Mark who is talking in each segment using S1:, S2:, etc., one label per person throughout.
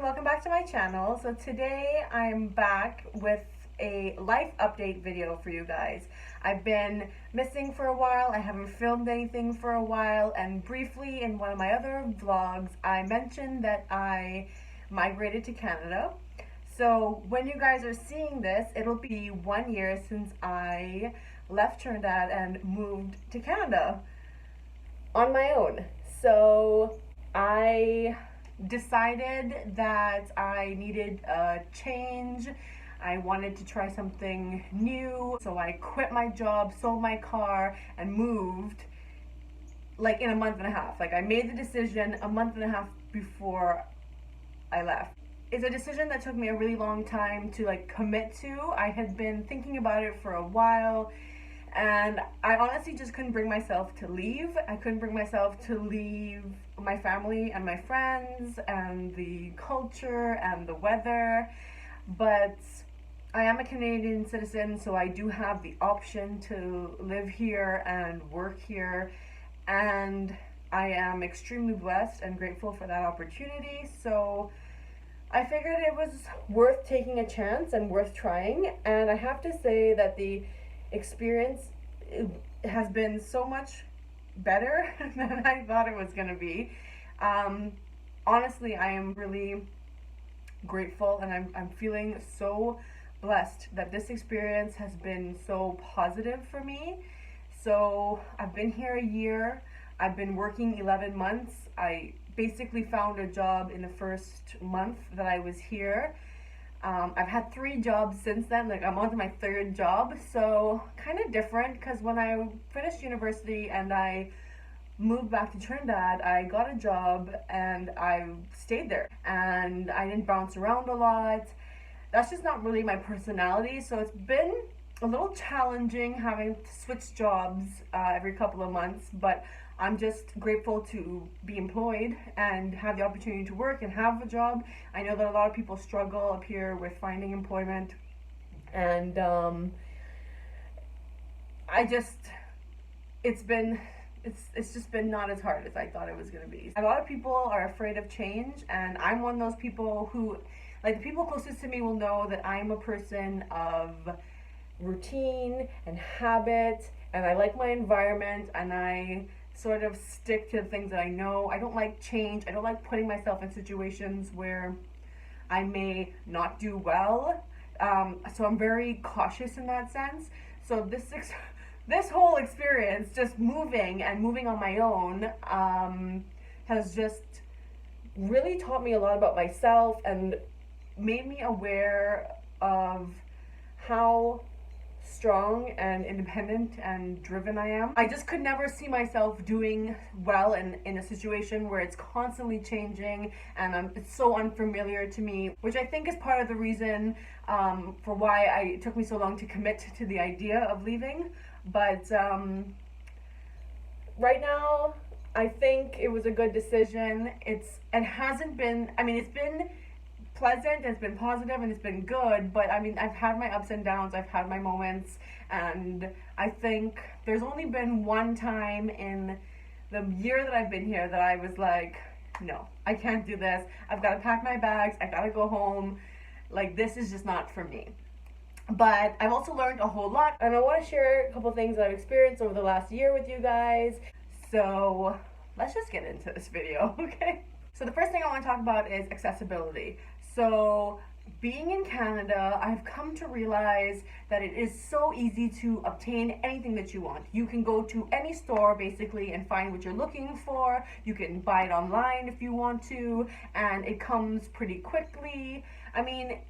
S1: welcome back to my channel. So today I'm back with a life update video for you guys. I've been missing for a while, I haven't filmed anything for a while, and briefly in one of my other vlogs I mentioned that I migrated to Canada. So when you guys are seeing this, it'll be 1 year since I left Trinidad and moved to Canada on my own. So I decided that I needed a change. I wanted to try something new, so I quit my job, sold my car, and moved like in a month and a half. Like I made the decision a month and a half before I left. It's a decision that took me a really long time to like commit to. I had been thinking about it for a while, and I honestly just couldn't bring myself to leave. I couldn't bring myself to leave my family and my friends and the culture and the weather. But I am a Canadian citizen, so I do have the option to live here and work here. And I am extremely blessed and grateful for that opportunity. So I figured it was worth taking a chance and worth trying. And I have to say that the experience has been so much better than I thought it was going to be. Honestly, I am really grateful, and I'm feeling so blessed that this experience has been so positive for me. So I've been here a year. I've been working 11 months. I basically found a job in the first month that I was here. I've had 3 jobs since then. Like I'm on to my 3rd job, so kind of different, because when I finished university and I moved back to Trinidad, I got a job and I stayed there, and I didn't bounce around a lot. That's just not really my personality, so it's been a little challenging having to switch jobs every couple of months, but I'm just grateful to be employed and have the opportunity to work and have a job. I know that a lot of people struggle up here with finding employment, and it's just been not as hard as I thought it was going to be. A lot of people are afraid of change, and I'm one of those people who, like, the people closest to me will know that I'm a person of routine and habit, and I like my environment, and I sort of stick to the things that I know. I don't like change. I don't like putting myself in situations where I may not do well. So I'm very cautious in that sense. So this whole experience, just moving on my own, has just really taught me a lot about myself and made me aware of how strong and independent and driven I am. I just could never see myself doing well in a situation where it's constantly changing and it's so unfamiliar to me, which I think is part of the reason for why it took me so long to commit to the idea of leaving. But right now, I think it was a good decision. It hasn't been, I mean, it's been pleasant, it's been positive, and it's been good, but I mean, I've had my ups and downs, I've had my moments, and I think there's only been one time in the year that I've been here that I was like, no, I can't do this. I've got to pack my bags, I gotta go home. Like, this is just not for me. But I've also learned a whole lot, and I want to share a couple things that I've experienced over the last year with you guys. So let's just get into this video, okay? So the first thing I want to talk about is accessibility. So being in Canada, I've come to realize that it is so easy to obtain anything that you want. You can go to any store basically and find what you're looking for. You can buy it online if you want to, and it comes pretty quickly. I mean,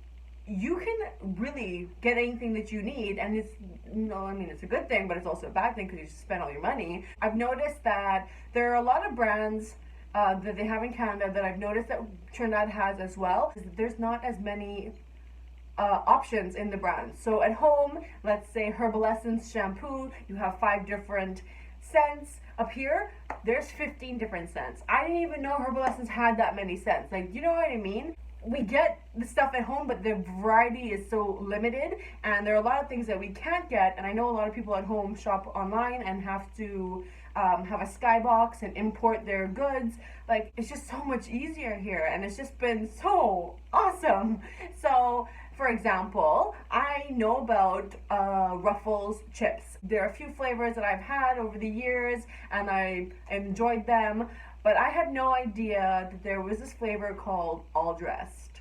S1: you can really get anything that you need, and it's a good thing, but it's also a bad thing because you spend all your money. I've noticed that there are a lot of brands that they have in Canada that I've noticed that Trinidad has as well. There's not as many options in the brands. So at home, let's say Herbal Essence shampoo, you have 5 different scents. Up here, there's 15 different scents. I didn't even know Herbal Essence had that many scents. Like, you know what I mean? we get the stuff at home, but the variety is so limited, and there are a lot of things that we can't get. And I know a lot of people at home shop online and have to have a skybox and import their goods. Like, it's just so much easier here, and it's just been so awesome. So, for example, I know about Ruffles chips. There are a few flavors that I've had over the years, and I enjoyed them, but I had no idea that there was this flavor called All Dressed.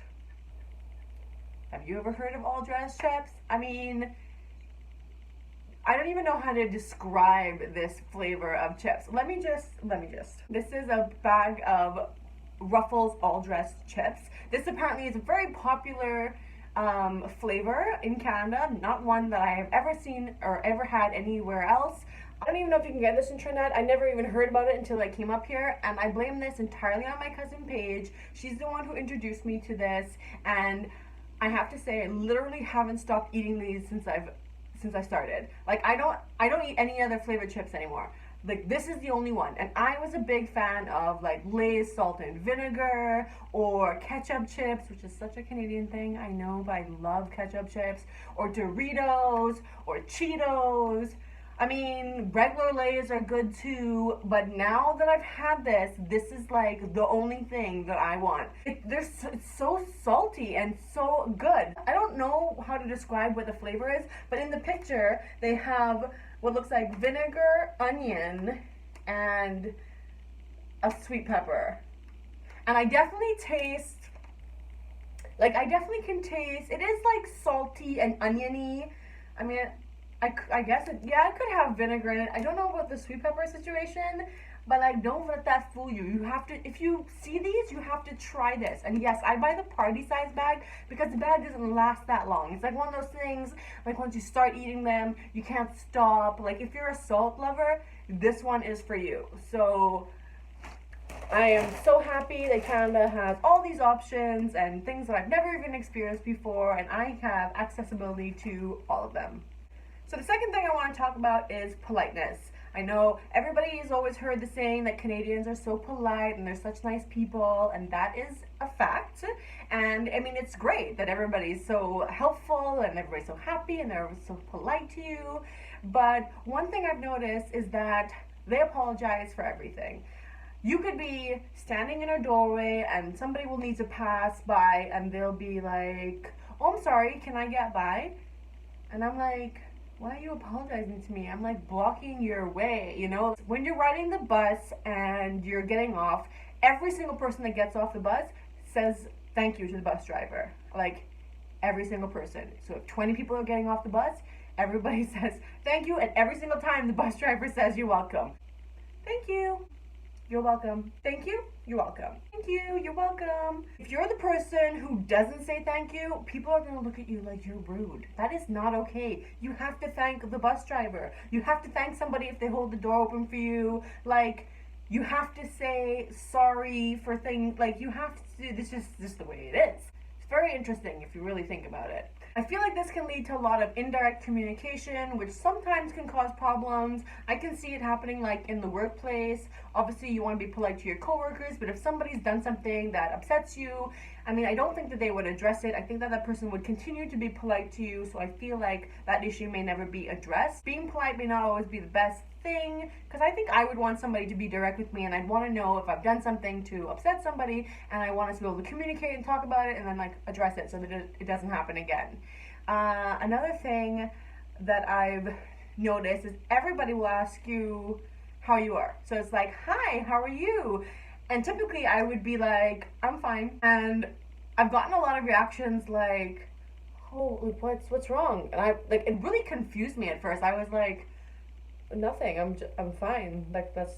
S1: Have you ever heard of All Dressed chips? I mean, I don't even know how to describe this flavor of chips. Let me just. This is a bag of Ruffles All Dressed chips. This apparently is a very popular flavor in Canada, not one that I have ever seen or ever had anywhere else. I don't even know if you can get this in Trinidad. I never even heard about it until I came up here, and I blame this entirely on my cousin Paige. She's the one who introduced me to this, and I have to say I literally haven't stopped eating these since I started. Like, I don't eat any other flavored chips anymore. Like, this is the only one. And I was a big fan of like Lay's salt and vinegar or ketchup chips, which is such a Canadian thing, I know, but I love ketchup chips, or Doritos or Cheetos. I mean, regular Lay's are good too, but now that I've had this is like the only thing that I want. It's so salty and so good. I don't know how to describe what the flavor is, but in the picture, they have what looks like vinegar, onion, and a sweet pepper. And I definitely can taste, it is like salty and oniony. I mean, I guess it could have vinegar in it. I don't know about the sweet pepper situation, but like, don't let that fool you. You have to, if you see these, you have to try this. And yes, I buy the party size bag because the bag doesn't last that long. It's like one of those things, like once you start eating them, you can't stop. Like, if you're a salt lover, this one is for you. So I am so happy that Canada has all these options and things that I've never even experienced before, and I have accessibility to all of them. So the second thing I want to talk about is politeness. I know everybody has always heard the saying that Canadians are so polite and they're such nice people, and that is a fact. And I mean, it's great that everybody's so helpful and everybody's so happy and they're so polite to you. But one thing I've noticed is that they apologize for everything. You could be standing in a doorway and somebody will need to pass by and they'll be like, "Oh, I'm sorry, can I get by?" And I'm like, why are you apologizing to me? I'm like blocking your way, you know? When you're riding the bus and you're getting off, every single person that gets off the bus says thank you to the bus driver. Like, every single person. So if 20 people are getting off the bus, everybody says thank you, and every single time the bus driver says you're welcome. Thank you. You're welcome. Thank you. You're welcome. Thank you. You're welcome. If you're the person who doesn't say thank you, people are going to look at you like you're rude. That is not okay. You have to thank the bus driver. You have to thank somebody if they hold the door open for you. Like, you have to say sorry for things. Like, you have to do this. Is just the way it is. It's very interesting if you really think about it. I feel like this can lead to a lot of indirect communication, which sometimes can cause problems. I can see it happening like in the workplace. Obviously, you want to be polite to your coworkers, but if somebody's done something that upsets you, I mean, I don't think that they would address it. I think that that person would continue to be polite to you, so I feel like that issue may never be addressed. Being polite may not always be the best thing, because I think I would want somebody to be direct with me, and I'd want to know if I've done something to upset somebody, and I want us to be able to communicate and talk about it, and then like address it so that it doesn't happen again. Another thing that I've noticed is everybody will ask you how you are. So it's like, hi, how are you? And typically I would be like, I'm fine. And I've gotten a lot of reactions like, oh, what's wrong? And it really confused me at first. I was like, nothing, I'm fine. Like, that's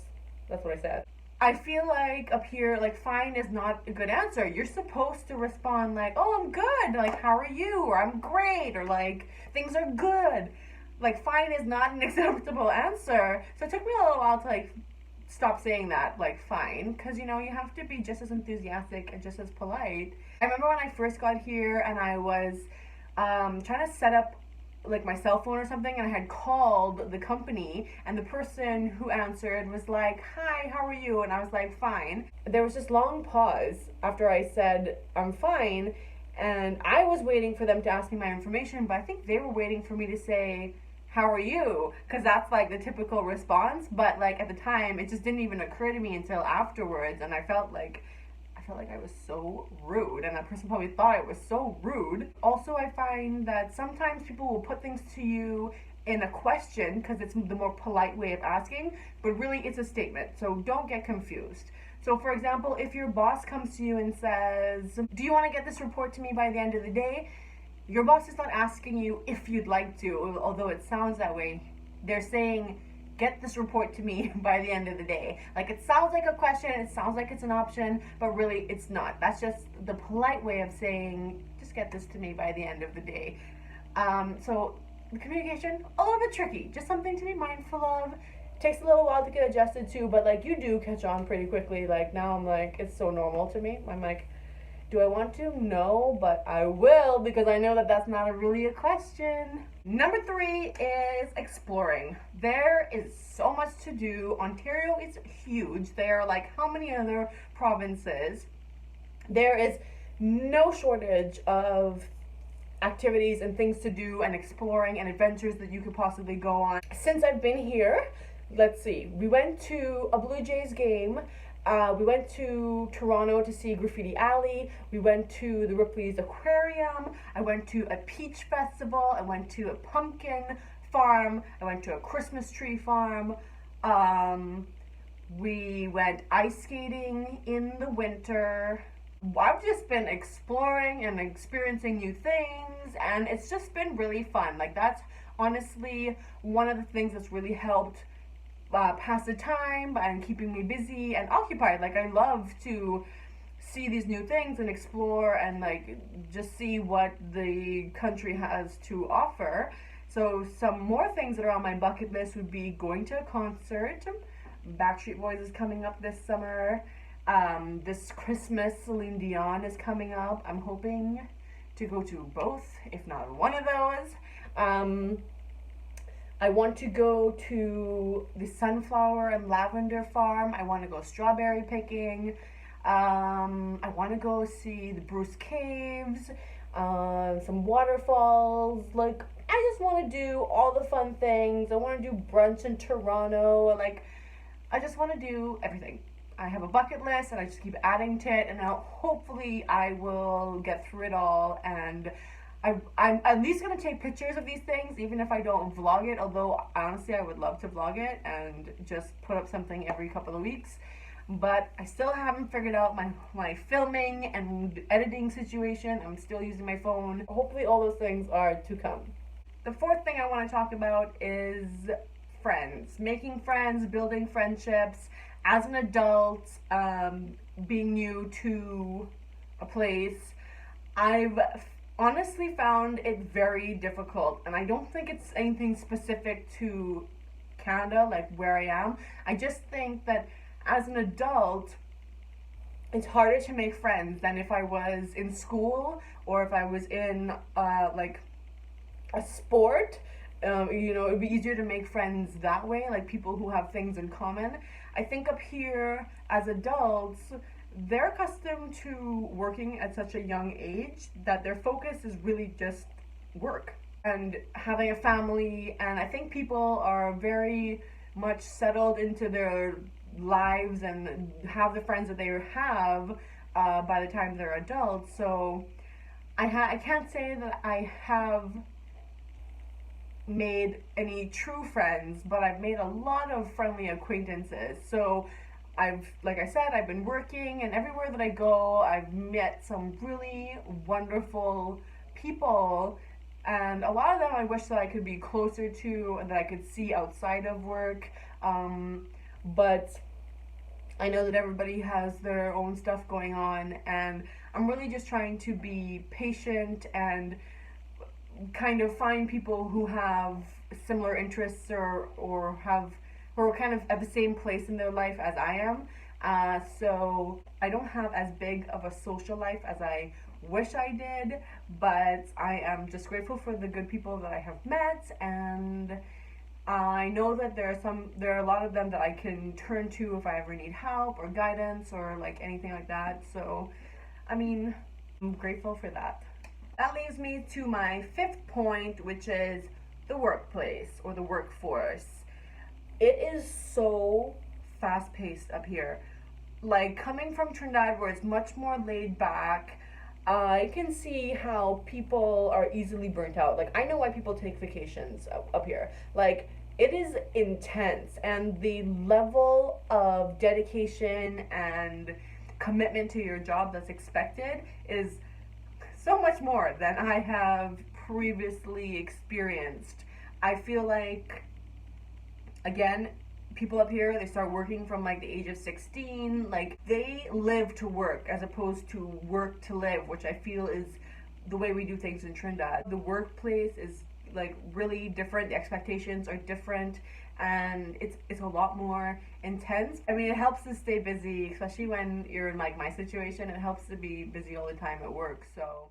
S1: what I said. I feel like up here, like, fine is not a good answer. You're supposed to respond like, oh, I'm good. Like, how are you? Or I'm great. Or like, things are good. Like, fine is not an acceptable answer. So it took me a little while to like stop saying that, like, fine. Because, you know, you have to be just as enthusiastic and just as polite. I remember when I first got here and I was trying to set up like my cell phone or something, and I had called the company, and the person who answered was like, "Hi, how are you?" And I was like, "Fine." There was this long pause after I said, "I'm fine," and I was waiting for them to ask me my information, but I think they were waiting for me to say, "How are you?" Because that's like the typical response. But like at the time, it just didn't even occur to me until afterwards, and I felt like I was so rude, and that person probably thought I was so rude. Also, I find that sometimes people will put things to you in a question because it's the more polite way of asking, but really it's a statement, so don't get confused. So for example, if your boss comes to you and says, "Do you want to get this report to me by the end of the day?" Your boss is not asking you if you'd like to, although it sounds that way. They're saying, "Get this report to me by the end of the day." Like, it sounds like a question, it sounds like it's an option, but really it's not. That's just the polite way of saying, "Just get this to me by the end of the day." So the communication, a little bit tricky, just something to be mindful of. Takes a little while to get adjusted to, but like, you do catch on pretty quickly. Like, now I'm like, it's so normal to me. I'm like, do I want to? No, but I will, because I know that that's not really a question. Number 3 is exploring. There is so much to do. Ontario is huge. There are like how many other provinces? There is no shortage of activities and things to do and exploring and adventures that you could possibly go on. Since I've been here, let's see, we went to a Blue Jays game. We went to Toronto to see Graffiti Alley. We went to the Ripley's Aquarium. I went to a peach festival. I went to a pumpkin farm. I went to a Christmas tree farm. We went ice skating in the winter. I've just been exploring and experiencing new things, and it's just been really fun. Like, that's honestly one of the things that's really helped pass the time and keeping me busy and occupied. Like, I love to see these new things and explore and like just see what the country has to offer. So some more things that are on my bucket list would be going to a concert. Backstreet Boys is coming up this summer. This Christmas, Celine Dion is coming up. I'm hoping to go to both, if not one of those. I want to go to the sunflower and lavender farm. I want to go strawberry picking. I want to go see the Bruce Caves, some waterfalls. Like, I just want to do all the fun things. I want to do brunch in Toronto. Like, I just want to do everything. I have a bucket list and I just keep adding to it, and now hopefully I will get through it all, and I'm at least going to take pictures of these things, even if I don't vlog it, although honestly I would love to vlog it and just put up something every couple of weeks. But I still haven't figured out my filming and editing situation. I'm still using my phone. Hopefully all those things are to come. The 4th thing I want to talk about is friends. Making friends, building friendships. As an adult, being new to a place, I've honestly found it very difficult, and I don't think it's anything specific to Canada, like where I am. I just think that as an adult, it's harder to make friends than if I was in school or if I was in like a sport. It'd be easier to make friends that way, like people who have things in common. I think up here, as adults, they're accustomed to working at such a young age that their focus is really just work and having a family, and I think people are very much settled into their lives and have the friends that they have by the time they're adults. So I can't say that I have made any true friends, but I've made a lot of friendly acquaintances. So like I said, I've been working, and everywhere that I go, I've met some really wonderful people, and a lot of them I wish that I could be closer to and that I could see outside of work. But I know that everybody has their own stuff going on, and I'm really just trying to be patient and kind of find people who have similar interests or who are kind of at the same place in their life as I am. So I don't have as big of a social life as I wish I did, but I am just grateful for the good people that I have met, and I know that there are a lot of them that I can turn to if I ever need help or guidance or like anything like that. So, I mean, I'm grateful for that. That leaves me to my fifth point, which is the workplace or the workforce. It is so fast paced up here. Like coming from Trinidad where it's much more laid back, I can see how people are easily burnt out. Like I know why people take vacations up here. Like it is intense, and the level of dedication and commitment to your job that's expected is so much more than I have previously experienced. I feel like, again, people up here, they start working from like the age of 16. Like they live to work as opposed to work to live, which I feel is the way we do things in Trinidad. The workplace is like really different. The expectations are different, and it's a lot more intense. I mean, it helps to stay busy, especially when you're in like my situation. It helps to be busy all the time at work. So